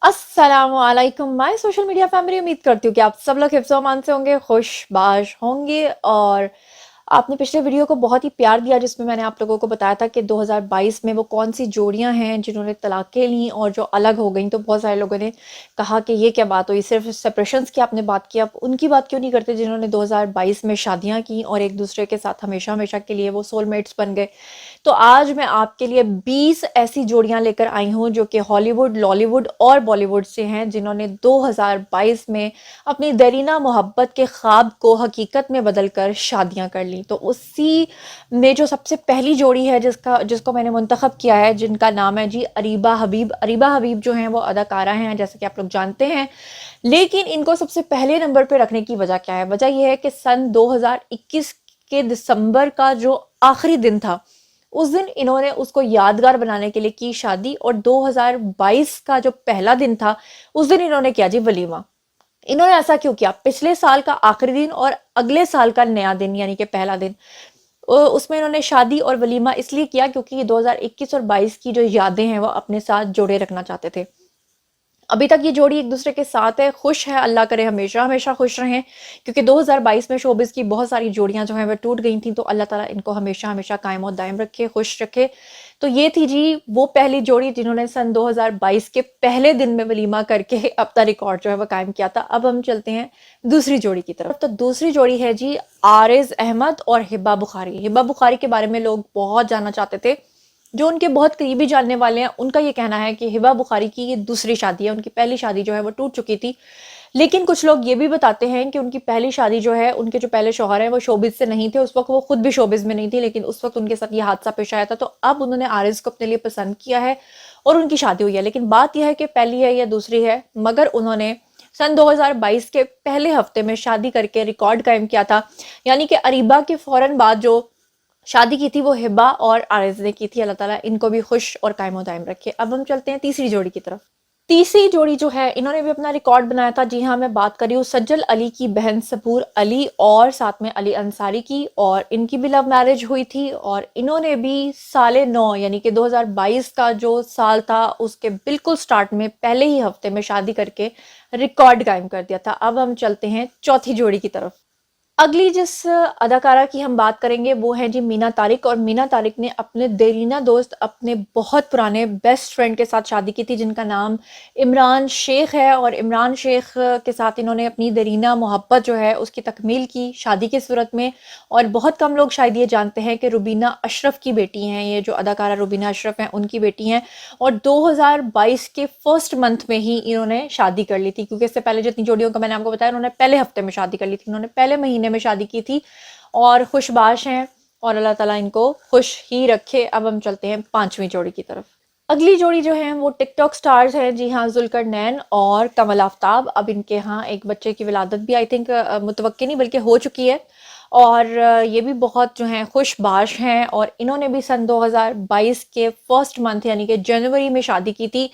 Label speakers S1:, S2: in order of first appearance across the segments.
S1: अस्सलामुअलैकुम my social media family. उम्मीद करती हूँ कि आप सब लोग हिफ्ज़ व अमान से होंगे, खुशबाश होंगे। और आपने पिछले वीडियो को बहुत ही प्यार दिया जिसमें मैंने आप लोगों को बताया था कि 2022 में वो कौन सी जोड़ियां हैं जिन्होंने तलाक़ें ली और जो अलग हो गई। तो बहुत सारे लोगों ने कहा कि ये क्या बात हुई, सिर्फ सेपरेशंस की आपने बात की, आप उनकी बात क्यों नहीं करते जिन्होंने 2022 में शादियां की और एक दूसरे के साथ हमेशा हमेशा के लिए वो सोलमेट्स बन गए। तो आज मैं आपके लिए 20 ऐसी जोड़ियां लेकर आई हूं जो कि हॉलीवुड, लॉलीवुड और बॉलीवुड से हैं, जिन्होंने 2022 में अपनी देरीना मोहब्बत के ख्वाब को हकीकत में बदलकर शादियां कर ली। तो उसी में जो सबसे पहली जोड़ी है जिसको मैंने मुंतखब किया है, जिनका नाम है जी अरीबा हबीब। अरीबा हबीब जो हैं वो अदाकारा हैं, जैसे कि आप लोग जानते हैं। लेकिन इनको सबसे पहले नंबर पे रखने की वजह क्या है? वजह यह है कि सन 2021 के दिसंबर का जो आखिरी दिन था, उस दिन इन्होंने उसको यादगार बनाने के लिए की शादी। और 2022 का जो पहला दिन था, उस दिन इन्होंने किया जी वलीमा। इन्होंने ऐसा क्यों किया? पिछले साल का आखिरी दिन और अगले साल का नया दिन यानी कि पहला दिन, उसमें इन्होंने शादी और वलीमा इसलिए किया क्योंकि 2021 और 22 की जो यादें हैं वो अपने साथ जोड़े रखना चाहते थे। अभी तक ये जोड़ी एक दूसरे के साथ है, खुश है, अल्लाह करे हमेशा हमेशा खुश रहें। क्योंकि 2022 में शोबिस की बहुत सारी जोड़ियां जो हैं वह टूट गई थी, तो अल्लाह ताला इनको हमेशा हमेशा कायम और दायम रखे, खुश रखे। तो ये थी जी वो पहली जोड़ी जिन्होंने सन 2022 के पहले दिन में वलीमा करके अपना रिकॉर्ड जो है वो कायम किया था। अब हम चलते हैं दूसरी जोड़ी की तरफ। तो दूसरी जोड़ी है जी आरिज अहमद और हिबा बुखारी। हिबा बुखारी के बारे में लोग बहुत जानना चाहते थे। जो उनके बहुत करीबी जानने वाले हैं उनका ये कहना है कि हिबा बुखारी की ये दूसरी शादी है, उनकी पहली शादी जो है वो टूट चुकी थी। लेकिन कुछ लोग ये भी बताते हैं कि उनकी पहली शादी जो है, उनके जो पहले शौहर हैं वो शोबिज से नहीं थे, उस वक्त वो खुद भी शोबिज में नहीं थी, लेकिन उस वक्त उनके साथ ये हादसा पेश आया था। तो अब उन्होंने आरिज को अपने लिए पसंद किया है और उनकी शादी हुई है। लेकिन बात यह है कि पहली है या दूसरी है, मगर उन्होंने सन 2022 के पहले हफ्ते में शादी करके रिकॉर्ड कायम किया था। यानी कि अरीबा के फौरन बाद जो शादी की थी वो हिबा और आरिज ने की थी। अल्लाह ताला इनको भी खुश और कायम दायम रखे। अब हम चलते हैं तीसरी जोड़ी की तरफ। तीसरी जोड़ी जो है, इन्होंने भी अपना रिकॉर्ड बनाया था। जी हाँ, मैं बात कर रही हूँ सज्जल अली की बहन सबूर अली और साथ में अली अंसारी की। और इनकी भी लव मैरिज हुई थी और इन्होंने भी साले 9 यानी कि 2022 का जो साल था उसके बिल्कुल स्टार्ट में पहले ही हफ्ते में शादी करके रिकॉर्ड कायम कर दिया था। अब हम चलते हैं चौथी जोड़ी की तरफ। अगली जिस अदाकारा की हम बात करेंगे वो है जी मीना तारिक। और मीना तारिक ने अपने देरीना दोस्त, अपने बहुत पुराने बेस्ट फ्रेंड के साथ शादी की थी, जिनका नाम इमरान शेख है। और इमरान शेख के साथ इन्होंने अपनी देरीना मोहब्बत जो है उसकी तकमील की शादी की सूरत में। और बहुत कम लोग शायद ये जानते हैं कि रुबीना अशरफ की बेटी हैं, ये जो अदाकारा रुबीना अशरफ हैं उनकी बेटी हैं। और 2022 के फर्स्ट मंथ में ही इन्होंने शादी कर ली थी, क्योंकि इससे पहले जितनी जोड़ियों का मैंने आपको बताया उन्होंने पहले हफ्ते में शादी कर ली थी, उन्होंने पहले महीने में शादी की थी। और खुशबाश हैं और अल्लाह ताला इनको खुश ही रखे। अब हम चलते हैं पांचवी जोड़ी की तरफ। अगली जोड़ी जो है वो टिकटॉक स्टार्स हैं। जी हाँ, जुल्करनैन और कमल आफ्ताब। अब इनके यहाँ एक बच्चे की विलादत भी आई थिंक मुतवक्की नहीं बल्कि हो चुकी है। और ये भी बहुत जो हैं खुशबाश हैं। और इन्होंने भी सन 2022 के फर्स्ट मंथ यानी कि जनवरी में शादी की थी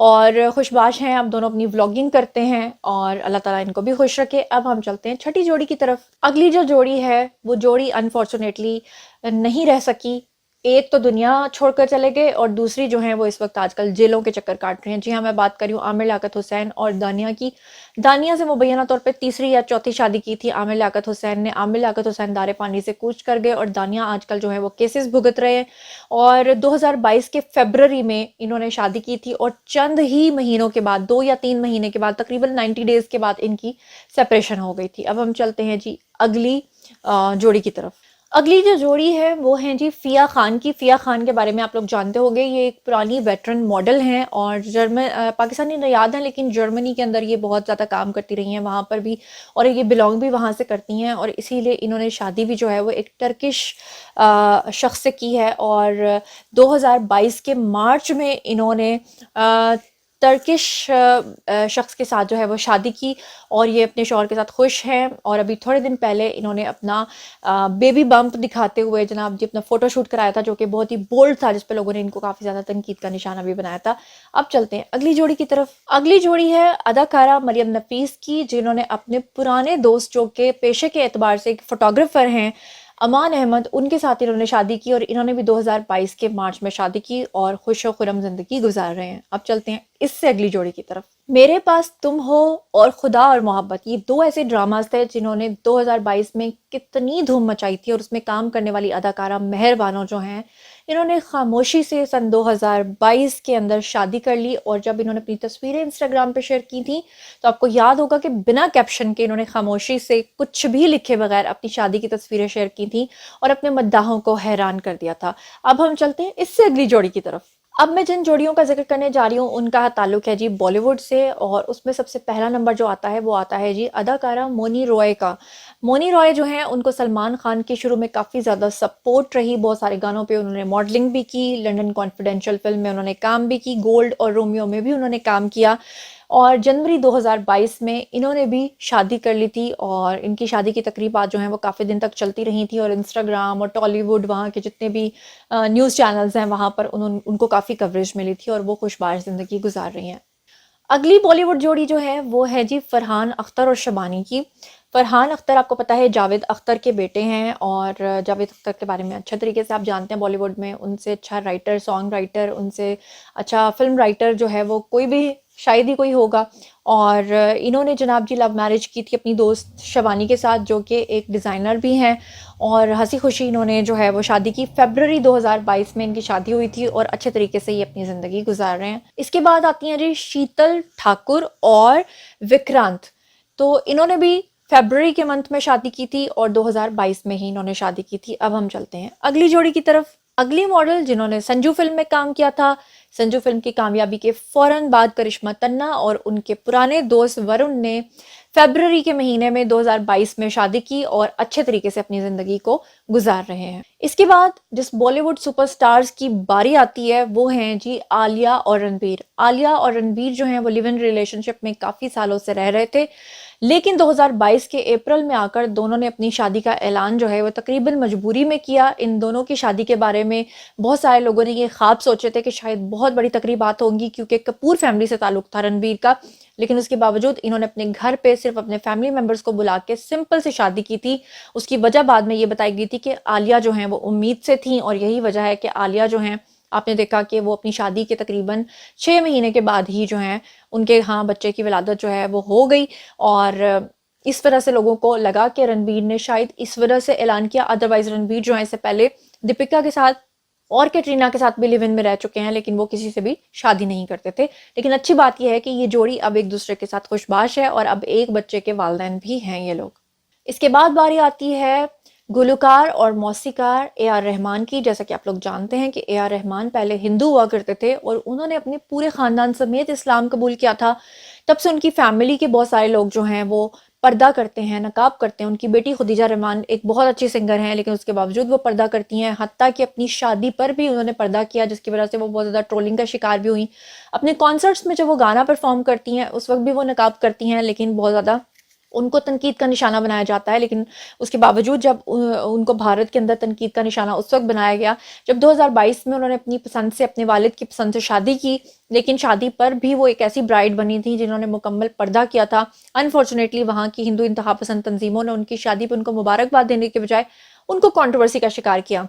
S1: और खुशबाश हैं। अब दोनों अपनी व्लॉगिंग करते हैं और अल्लाह ताला इनको भी खुश रखे। अब हम चलते हैं छठी जोड़ी की तरफ। अगली जो जोड़ी है वो जोड़ी अनफॉर्चुनेटली नहीं रह सकी। एक तो दुनिया छोड़कर चले गए और दूसरी जो है वो इस वक्त आजकल जेलों के चक्कर काट रहे हैं। जी हाँ, मैं बात कर रही हूँ आमिर लियाकत हुसैन और दानिया की। दानिया से मुबैना तौर पे तीसरी या चौथी शादी की थी आमिर लियाकत हुसैन ने। आमिर लियाकत हुसैन दारे पानी से कूच कर गए और दानिया आजकल जो है वो केसेस भुगत रहे हैं। और 2022 के फरवरी में इन्होंने शादी की थी और चंद ही महीनों के बाद, 2 या 3 महीने के बाद, तकरीबन 90 डेज के बाद इनकी सेपरेशन हो गई थी। अब हम चलते हैं जी अगली जोड़ी की तरफ। अगली जो जोड़ी है वो है जी फ़िया खान की। फ़िया खान के बारे में आप लोग जानते होंगे, ये एक पुरानी वेटरन मॉडल हैं और पाकिस्तानी नयाद हैं, लेकिन जर्मनी के अंदर ये बहुत ज़्यादा काम करती रही हैं वहाँ पर भी, और ये बिलोंग भी वहाँ से करती हैं। और इसीलिए इन्होंने शादी भी जो है वो एक टर्किश शख्स से की है। और 2022 के मार्च में इन्होंने टर्किश शख्स के साथ जो है वो शादी की और ये अपने शौहर के साथ खुश हैं। और अभी थोड़े दिन पहले इन्होंने अपना बेबी बम्प दिखाते हुए जनाब जी अपना फोटोशूट कराया था, जो कि बहुत ही बोल्ड था, जिस पे लोगों ने इनको काफ़ी ज़्यादा तनकीद का निशाना भी बनाया था। अब चलते हैं अगली जोड़ी की तरफ। अगली जोड़ी है अदाकारा मरियम नफीस की, जिन्होंने अपने पुराने दोस्त जो कि पेशे के एतबार से एक फ़ोटोग्राफ़र हैं, अमान अहमद, उनके साथ इन्होंने शादी की और इन्होंने भी 2022 के मार्च में शादी की और खुश व खुरम जिंदगी गुजार रहे हैं। अब चलते हैं इससे अगली जोड़ी की तरफ। मेरे पास तुम हो और खुदा और मोहब्बत, ये दो ऐसे ड्रामास थे जिन्होंने 2022 में कितनी धूम मचाई थी और उसमें काम करने वाली अदाकारा मेहर बानो जो हैं, इन्होंने खामोशी से सन 2022 के अंदर शादी कर ली। और जब इन्होंने अपनी तस्वीरें इंस्टाग्राम पे शेयर की थी तो आपको याद होगा कि बिना कैप्शन के इन्होंने खामोशी से कुछ भी लिखे बगैर अपनी शादी की तस्वीरें शेयर की थी और अपने मद्दाहों को हैरान कर दिया था। अब हम चलते हैं इससे अगली जोड़ी की तरफ। अब मैं जिन जोड़ियों का जिक्र करने जा रही हूँ उनका ताल्लुक है जी बॉलीवुड से, और उसमें सबसे पहला नंबर जो आता है वो आता है जी अदाकारा मौनी रॉय का। मौनी रॉय जो हैं उनको सलमान खान की शुरू में काफ़ी ज़्यादा सपोर्ट रही, बहुत सारे गानों पे उन्होंने मॉडलिंग भी की, लंदन कॉन्फिडेंशियल फिल्म में उन्होंने काम भी की, गोल्ड और रोमियो में भी उन्होंने काम किया। और जनवरी 2022 में इन्होंने भी शादी कर ली थी और इनकी शादी की तकरीबात जो हैं वो काफ़ी दिन तक चलती रही थी और इंस्टाग्राम और टॉलीवुड, वहाँ के जितने भी न्यूज़ चैनल्स हैं वहाँ पर उनको काफ़ी कवरेज मिली थी और वो खुशबाश ज़िंदगी गुजार रही हैं। अगली बॉलीवुड जोड़ी जो है वो है जी फरहान अख्तर और शबानी की। फरहान अख्तर आपको पता है जावेद अख्तर के बेटे हैं और जावेद अख्तर के बारे में अच्छे तरीके से आप जानते हैं। बॉलीवुड में उनसे अच्छा राइटर, सॉन्ग राइटर, उनसे अच्छा फिल्म राइटर जो है वो कोई भी शायद ही कोई होगा। और इन्होंने जनाब जी लव मैरिज की थी अपनी दोस्त शबानी के साथ जो कि एक डिज़ाइनर भी हैं, और हंसी खुशी इन्होंने जो है वो शादी की। फरवरी 2022 में इनकी शादी हुई थी और अच्छे तरीके से ये अपनी ज़िंदगी गुजार रहे हैं। इसके बाद आती हैं जी शीतल ठाकुर और विक्रांत। तो इन्होंने भी फरवरी के मंथ में शादी की थी और 2022 में ही इन्होंने शादी की थी। अब हम चलते हैं अगली जोड़ी की तरफ। अगली मॉडल जिन्होंने संजू फिल्म में काम किया था, संजू फिल्म की कामयाबी के फौरन बाद करिश्मा तन्ना और उनके पुराने दोस्त वरुण ने फरवरी के महीने में 2022 में शादी की और अच्छे तरीके से अपनी जिंदगी को गुजार रहे हैं। इसके बाद जिस बॉलीवुड सुपरस्टार्स की बारी आती है वो हैं जी आलिया और रणबीर। आलिया और रणबीर जो हैं वो लिव इन रिलेशनशिप में काफी सालों से रह रहे थे, लेकिन 2022 के अप्रैल में आकर दोनों ने अपनी शादी का ऐलान जो है वो तकरीबन मजबूरी में किया। इन दोनों की शादी के बारे में बहुत सारे लोगों ने ये ख्वाब सोचे थे कि शायद बहुत बड़ी तकरीबात होंगी क्योंकि कपूर फैमिली से ताल्लुक था रणबीर का, लेकिन उसके बावजूद इन्होंने अपने घर पे सिर्फ अपने फैमिली मेंबर्स को बुला के सिंपल से शादी की थी। उसकी वजह बाद में ये बताई गई थी कि आलिया जो हैं वो उम्मीद से थी और यही वजह है कि आलिया जो हैं आपने देखा कि वो अपनी शादी के तकरीबन 6 महीने के बाद ही जो हैं उनके यहाँ बच्चे की विलादत जो है वो हो गई। और इस तरह से लोगों को लगा कि रणबीर ने शायद इस वजह से ऐलान किया। अदरवाइज रणबीर जो है इससे पहले दीपिका के साथ और कैटरीना के साथ भी लिव इन में रह चुके हैं, लेकिन वो किसी से भी शादी नहीं करते थे। लेकिन अच्छी बात यह है कि ये जोड़ी अब एक दूसरे के साथ खुशबाश है और अब एक बच्चे के वालिदैन भी हैं ये लोग। इसके बाद बारी आती है गुलकार और मौसीकार ए आर रहमान की। जैसा कि आप लोग जानते हैं कि ए आर रहमान पहले हिंदू हुआ करते थे और उन्होंने अपने पूरे ख़ानदान समेत इस्लाम कबूल किया था। तब से उनकी फैमिली के बहुत सारे लोग जो हैं वो पर्दा करते हैं, नकाब करते हैं। उनकी बेटी खुदीजा रहमान एक बहुत अच्छी सिंगर हैं, लेकिन उसके बावजूद वो पर्दा करती हैं। हत्ता कि अपनी शादी पर भी उन्होंने पर्दा किया, जिसकी वजह से वो बहुत ज़्यादा ट्रोलिंग का शिकार भी हुई। अपने कॉन्सर्ट्स में जब वो गाना परफॉर्म करती हैं उस वक्त भी वो नकाब करती हैं, लेकिन बहुत ज़्यादा उनको तनकीद का निशाना बनाया जाता है। लेकिन उसके बावजूद जब उनको भारत के अंदर तनकीद का निशाना उस वक्त बनाया गया जब 2022 में उन्होंने अपनी पसंद से, अपने वालिद की पसंद से शादी की, लेकिन शादी पर भी वो एक ऐसी ब्राइड बनी थी जिन्होंने मुकम्मल पर्दा किया था। अनफॉर्चुनेटली वहाँ की हिंदू इंतहा पसंद तंजीमों ने उनकी शादी पर उनको मुबारकबाद देने के बजाय उनको कंट्रोवर्सी का शिकार किया।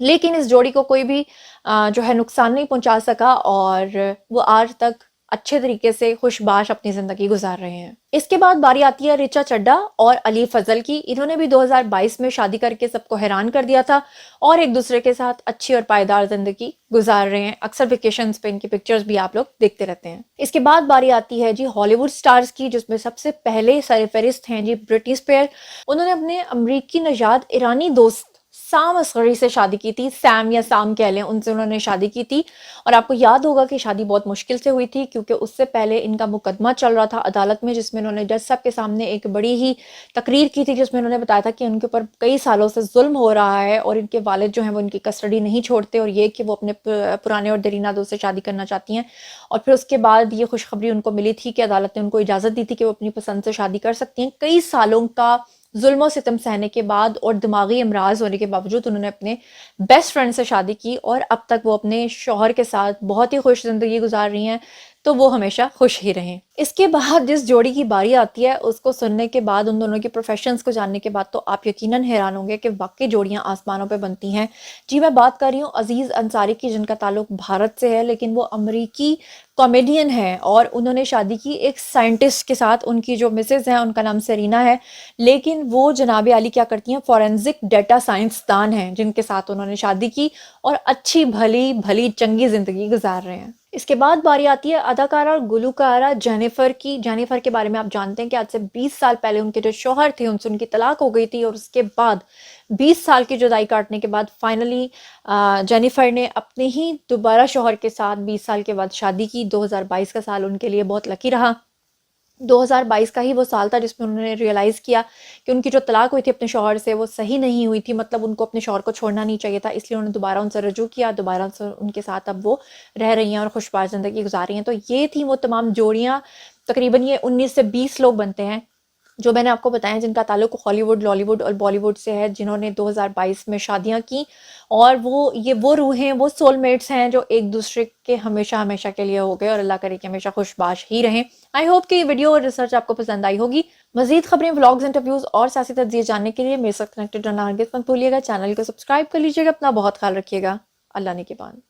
S1: लेकिन इस जोड़ी को कोई भी जो है नुकसान नहीं पहुंचा सका और वो आज तक अच्छे तरीके से खुशबाश अपनी जिंदगी गुजार रहे हैं। इसके बाद बारी आती है रिचा चड्ढा और अली फजल की। इन्होंने भी 2022 में शादी करके सबको हैरान कर दिया था और एक दूसरे के साथ अच्छी और पायदार जिंदगी गुजार रहे हैं। अक्सर वेकेशंस पे इनकी पिक्चर्स भी आप लोग देखते रहते हैं। इसके बाद बारी आती है जी हॉलीवुड स्टार्स की, जिसमें सबसे पहले सरफहरिस्त हैं जी ब्रिटनी स्पीयर। उन्होंने अपने अमरीकी नजाद ईरानी दोस्त साम असगरी से शादी की थी। सैम या साम कह लें, उनसे उन्होंने शादी की थी। और आपको याद होगा कि शादी बहुत मुश्किल से हुई थी क्योंकि उससे पहले इनका मुकदमा चल रहा था अदालत में, जिसमें उन्होंने जज साहब के सामने एक बड़ी ही तकरीर की थी जिसमें उन्होंने बताया था कि उनके ऊपर कई सालों से जुल्म हो रहा है और इनके वालिद जो हैं वो इनकी कस्टडी नहीं छोड़ते, और ये कि वो अपने पुराने और दरीना दोस्त से शादी करना चाहती हैं। और फिर उसके बाद ये खुशखबरी उनको मिली थी कि अदालत ने उनको इजाज़त दी थी कि वो अपनी पसंद से शादी कर सकती हैं। कई सालों का जुल्म सितम सहने के बाद और दिमागी अमराज होने के बावजूद उन्होंने अपने बेस्ट फ्रेंड से शादी की और अब तक वो अपने शौहर के साथ बहुत ही खुश जिंदगी गुजार रही हैं, तो वो हमेशा खुश ही रहें। इसके बाद जिस जोड़ी की बारी आती है उसको सुनने के बाद, उन दोनों के प्रोफेशंस को जानने के बाद तो आप यकीनन हैरान होंगे कि वाकई जोड़ियां आसमानों पे बनती हैं। जी, मैं बात कर रही हूँ अजीज़ अंसारी की, जिनका ताल्लुक भारत से है लेकिन वो अमरीकी कॉमेडियन है और उन्होंने शादी की एक साइंटिस्ट के साथ। उनकी जो मिसेज है उनका नाम सेरीना है, लेकिन वो जनाब आली क्या करती हैं, फॉरेंसिक डेटा साइंसदान हैं जिनके साथ उन्होंने शादी की और अच्छी भली भली चंगी जिंदगी गुजार रहे हैं। इसके बाद बारी आती है अदाकारा और गुलकारा जेनिफर की। जेनिफर के बारे में आप जानते हैं कि आज से 20 साल पहले उनके जो शौहर थे उनसे उनकी तलाक हो गई थी और उसके बाद 20 साल की जुदाई काटने के बाद फाइनली जेनिफर ने अपने ही दोबारा शौहर के साथ 20 साल के बाद शादी की। 2022 का साल उनके लिए बहुत लकी रहा। 2022 का ही वो साल था जिसमें उन्होंने रियलाइज़ किया कि उनकी जो तलाक हुई थी अपने शौहर से वो सही नहीं हुई थी, मतलब उनको अपने शौहर को छोड़ना नहीं चाहिए था, इसलिए उन्होंने दोबारा उनसे रजू किया, दोबारा से उनके साथ अब वो रह रही हैं और खुशबाश ज़िंदगी गुजार रही हैं। तो ये थी वो तमाम जोड़ियाँ, तकरीबन ये 19 से 20 लोग बनते हैं जो मैंने आपको बताया, जिनका ताल्लुक हॉलीवुड, लॉलीवुड और बॉलीवुड से है, जिन्होंने 2022 में शादियां की। और वो रूहें, वो सोलमेट्स हैं जो एक दूसरे के हमेशा हमेशा के लिए हो गए और अल्लाह करे कि हमेशा खुशबाश ही रहें। आई होप कि ये वीडियो और रिसर्च आपको पसंद आई होगी। मजीद खबरें, व्लॉग्स, इंटरव्यूज और सियासी तज्जिए जानने के लिए मेरे साथ कनेक्टेड रहना हरगिज़ मत भूलिएगा। चैनल को सब्सक्राइब कर लीजिएगा। अपना बहुत ख्याल रखिएगा। अल्लाह ने के बाद।